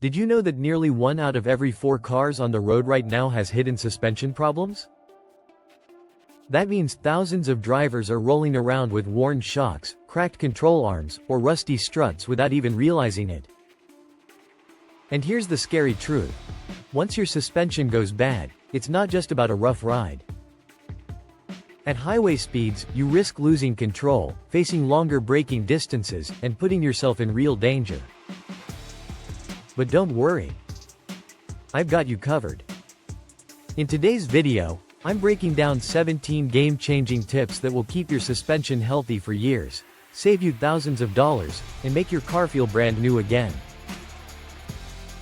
Did you know that nearly 1 out of every 4 cars on the road right now has hidden suspension problems? That means thousands of drivers are rolling around with worn shocks, cracked control arms, or rusty struts without even realizing it. And here's the scary truth. Once your suspension goes bad, it's not just about a rough ride. At highway speeds, you risk losing control, facing longer braking distances, and putting yourself in real danger. But don't worry. I've got you covered. In today's video, I'm breaking down 17 game-changing tips that will keep your suspension healthy for years, save you thousands of dollars, and make your car feel brand new again.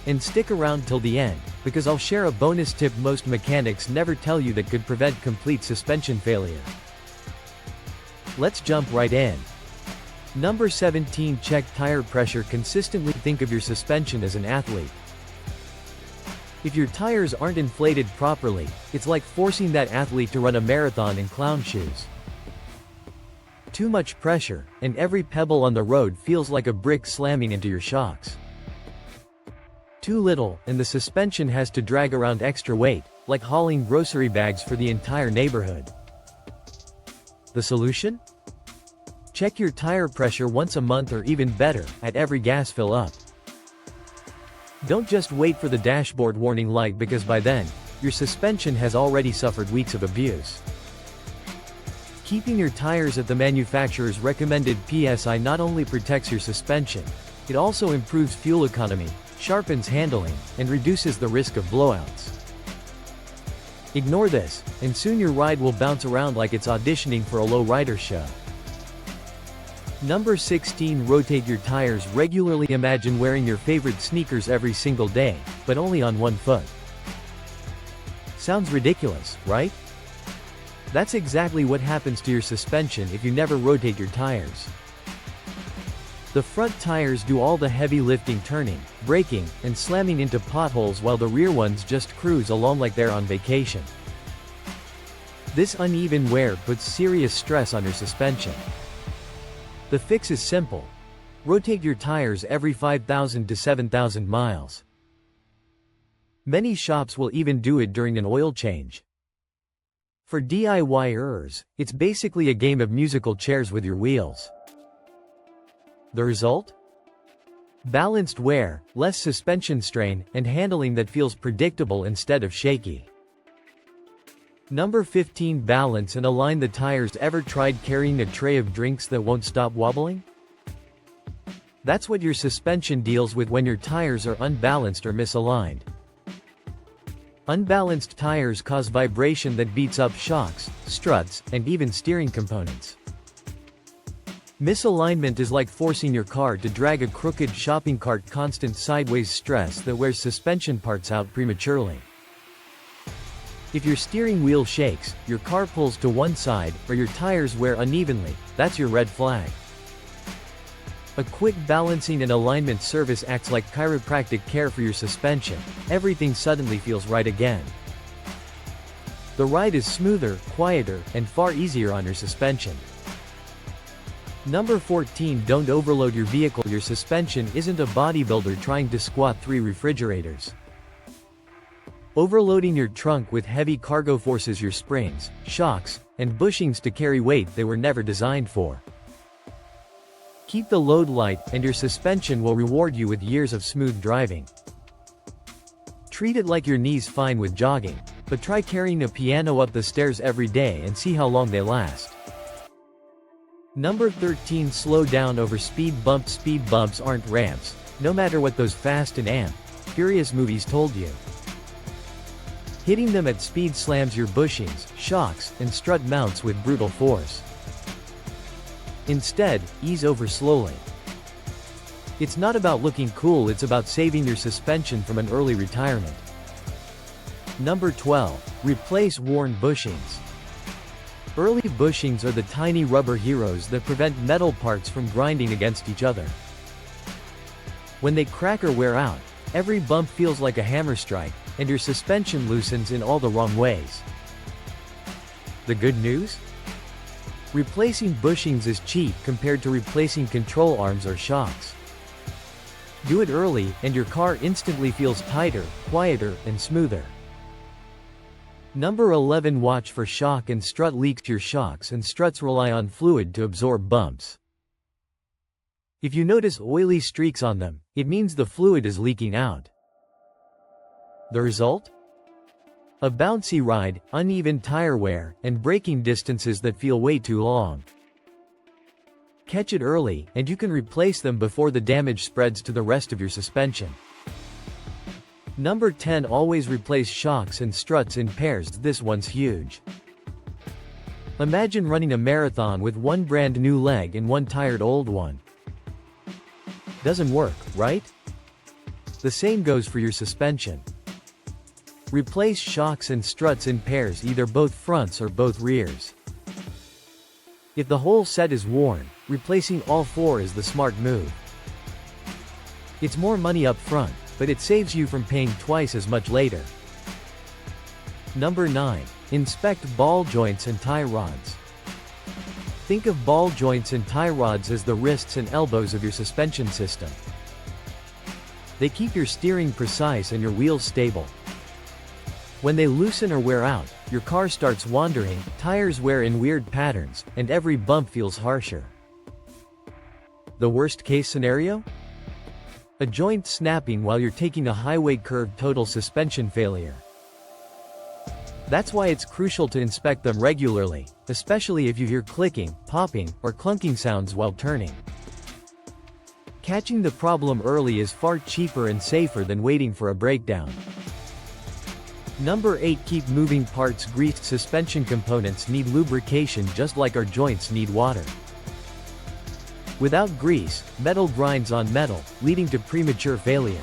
And stick around till the end, because I'll share a bonus tip most mechanics never tell you that could prevent complete suspension failure. Let's jump right in. Number 17. Check tire pressure consistently. Think of your suspension as an athlete. If your tires aren't inflated properly, it's like forcing that athlete to run a marathon in clown shoes. Too much pressure, and every pebble on the road feels like a brick slamming into your shocks. Too little, and the suspension has to drag around extra weight, like hauling grocery bags for the entire neighborhood. The solution? Check your tire pressure once a month, or even better, at every gas fill up. Don't just wait for the dashboard warning light, because by then, your suspension has already suffered weeks of abuse. Keeping your tires at the manufacturer's recommended PSI not only protects your suspension, it also improves fuel economy, sharpens handling, and reduces the risk of blowouts. Ignore this, and soon your ride will bounce around like it's auditioning for a low-rider show. Number 16. Rotate your tires regularly. Imagine wearing your favorite sneakers every single day, but only on one foot. Sounds ridiculous, right? That's exactly what happens to your suspension if you never rotate your tires. The front tires do all the heavy lifting, turning, braking, and slamming into potholes, while the rear ones just cruise along like they're on vacation. This uneven wear puts serious stress on your suspension. The fix is simple. Rotate your tires every 5,000 to 7,000 miles. Many shops will even do it during an oil change. For DIYers, it's basically a game of musical chairs with your wheels. The result? Balanced wear, less suspension strain, and handling that feels predictable instead of shaky. Number 15. Balance and align the tires. Ever tried carrying a tray of drinks that won't stop wobbling? That's what your suspension deals with when your tires are unbalanced or misaligned. Unbalanced tires cause vibration that beats up shocks, struts, and even steering components. Misalignment is like forcing your car to drag a crooked shopping cart. Constant sideways stress that wears suspension parts out prematurely. If your steering wheel shakes, your car pulls to one side, or your tires wear unevenly, that's your red flag. A quick balancing and alignment service acts like chiropractic care for your suspension. Everything suddenly feels right again. The ride is smoother, quieter, and far easier on your suspension. Number 14. Don't overload your vehicle. Your suspension isn't a bodybuilder trying to squat 3 refrigerators. Overloading your trunk with heavy cargo forces your springs, shocks, and bushings to carry weight they were never designed for. Keep the load light, and your suspension will reward you with years of smooth driving. Treat it like your knees fine with jogging, but try carrying a piano up the stairs every day and see how long they last. Number 13. Slow down over speed bumps. Speed bumps aren't ramps, no matter what those Fast and Furious movies told you. Hitting them at speed slams your bushings, shocks, and strut mounts with brutal force. Instead, ease over slowly. It's not about looking cool, it's about saving your suspension from an early retirement. Number 12. Replace worn bushings. Early bushings are the tiny rubber heroes that prevent metal parts from grinding against each other. When they crack or wear out, every bump feels like a hammer strike, and your suspension loosens in all the wrong ways. The good news? Replacing bushings is cheap compared to replacing control arms or shocks. Do it early, and your car instantly feels tighter, quieter, and smoother. Number 11. Watch for shock and strut leaks. Your shocks and struts rely on fluid to absorb bumps. If you notice oily streaks on them, it means the fluid is leaking out. The result? A bouncy ride, uneven tire wear, and braking distances that feel way too long. Catch it early, and you can replace them before the damage spreads to the rest of your suspension. Number 10. Always replace shocks and struts in pairs. This one's huge. Imagine running a marathon with one brand new leg and one tired old one. Doesn't work, right? The same goes for your suspension. Replace shocks and struts in pairs, either both fronts or both rears. If the whole set is worn, replacing all four is the smart move. It's more money up front, but it saves you from paying twice as much later. Number 9. Inspect ball joints and tie rods. Think of ball joints and tie rods as the wrists and elbows of your suspension system. They keep your steering precise and your wheels stable. When they loosen or wear out, your car starts wandering, tires wear in weird patterns, and every bump feels harsher. The worst case scenario? A joint snapping while you're taking a highway curve. Total suspension failure. That's why it's crucial to inspect them regularly, especially if you hear clicking, popping, or clunking sounds while turning. Catching the problem early is far cheaper and safer than waiting for a breakdown. Number 8. Keep moving parts. Greased suspension components need lubrication just like our joints need water. Without grease, metal grinds on metal, leading to premature failure.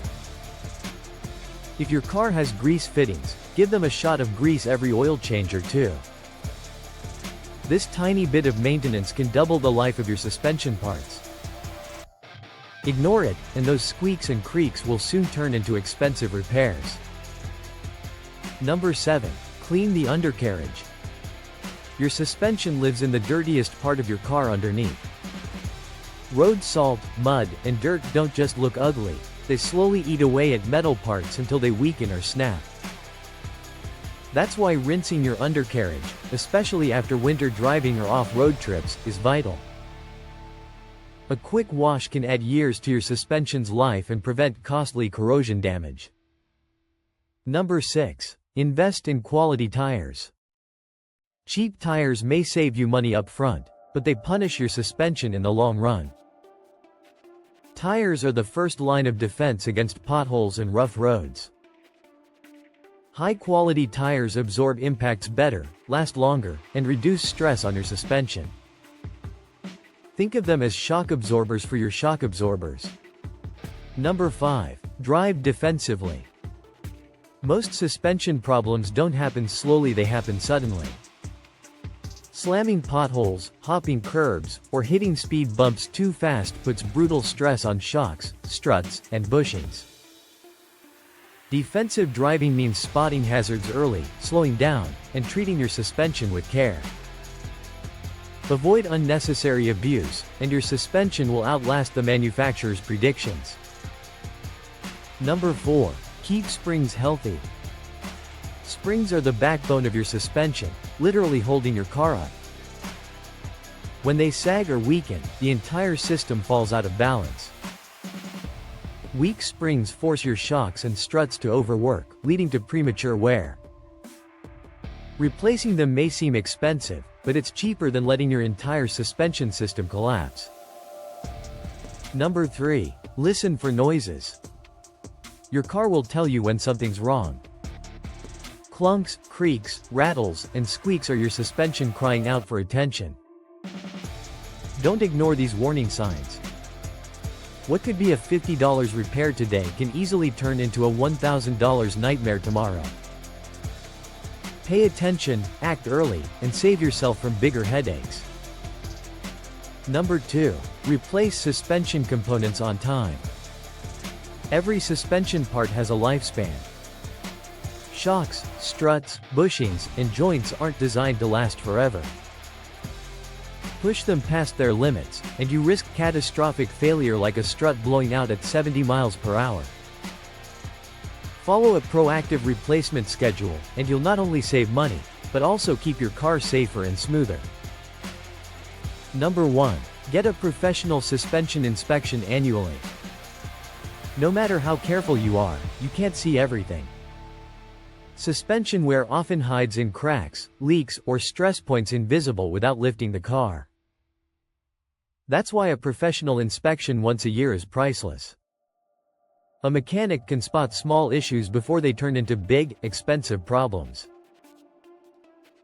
If your car has grease fittings, give them a shot of grease every oil change or two. This tiny bit of maintenance can double the life of your suspension parts. Ignore it, and those squeaks and creaks will soon turn into expensive repairs. Number 7. Clean the undercarriage. Your suspension lives in the dirtiest part of your car, underneath. Road salt, mud, and dirt don't just look ugly, they slowly eat away at metal parts until they weaken or snap. That's why rinsing your undercarriage, especially after winter driving or off-road trips, is vital. A quick wash can add years to your suspension's life and prevent costly corrosion damage. Number 6. Invest in quality tires. Cheap tires may save you money up front, but they punish your suspension in the long run. Tires are the first line of defense against potholes and rough roads. High-quality tires absorb impacts better, last longer, and reduce stress on your suspension. Think of them as shock absorbers for your shock absorbers. Number 5. Drive defensively. Most suspension problems don't happen slowly, they happen suddenly. Slamming potholes, hopping curbs, or hitting speed bumps too fast puts brutal stress on shocks, struts, and bushings. Defensive driving means spotting hazards early, slowing down, and treating your suspension with care. Avoid unnecessary abuse, and your suspension will outlast the manufacturer's predictions. Number 4. Keep springs healthy. Springs are the backbone of your suspension, literally holding your car up. When they sag or weaken, the entire system falls out of balance. Weak springs force your shocks and struts to overwork, leading to premature wear. Replacing them may seem expensive, but it's cheaper than letting your entire suspension system collapse. Number 3. Listen for noises. Your car will tell you when something's wrong. Clunks, creaks, rattles, and squeaks are your suspension crying out for attention. Don't ignore these warning signs. What could be a $50 repair today can easily turn into a $1,000 nightmare tomorrow. Pay attention, act early, and save yourself from bigger headaches. Number 2. Replace suspension components on time. Every suspension part has a lifespan. Shocks, struts, bushings, and joints aren't designed to last forever. Push them past their limits, and you risk catastrophic failure like a strut blowing out at 70 miles per hour. Follow a proactive replacement schedule, and you'll not only save money, but also keep your car safer and smoother. Number 1. Get a professional suspension inspection annually. No matter how careful you are, you can't see everything. Suspension wear often hides in cracks, leaks, or stress points invisible without lifting the car. That's why a professional inspection once a year is priceless. A mechanic can spot small issues before they turn into big, expensive problems.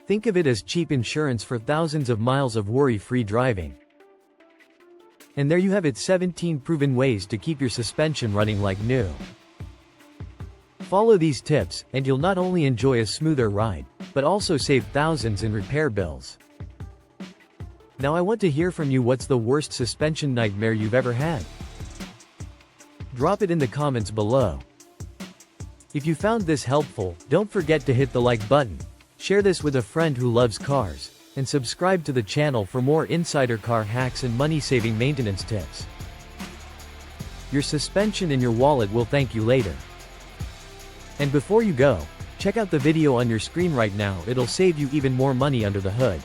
Think of it as cheap insurance for thousands of miles of worry-free driving. And there you have it, 17 proven ways to keep your suspension running like new. Follow these tips, and you'll not only enjoy a smoother ride, but also save thousands in repair bills. Now I want to hear from you. What's the worst suspension nightmare you've ever had? Drop it in the comments below. If you found this helpful, don't forget to hit the like button, share this with a friend who loves cars, and subscribe to the channel for more insider car hacks and money-saving maintenance tips. Your suspension and your wallet will thank you later. And before you go, check out the video on your screen right now. It'll save you even more money under the hood.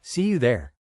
See you there.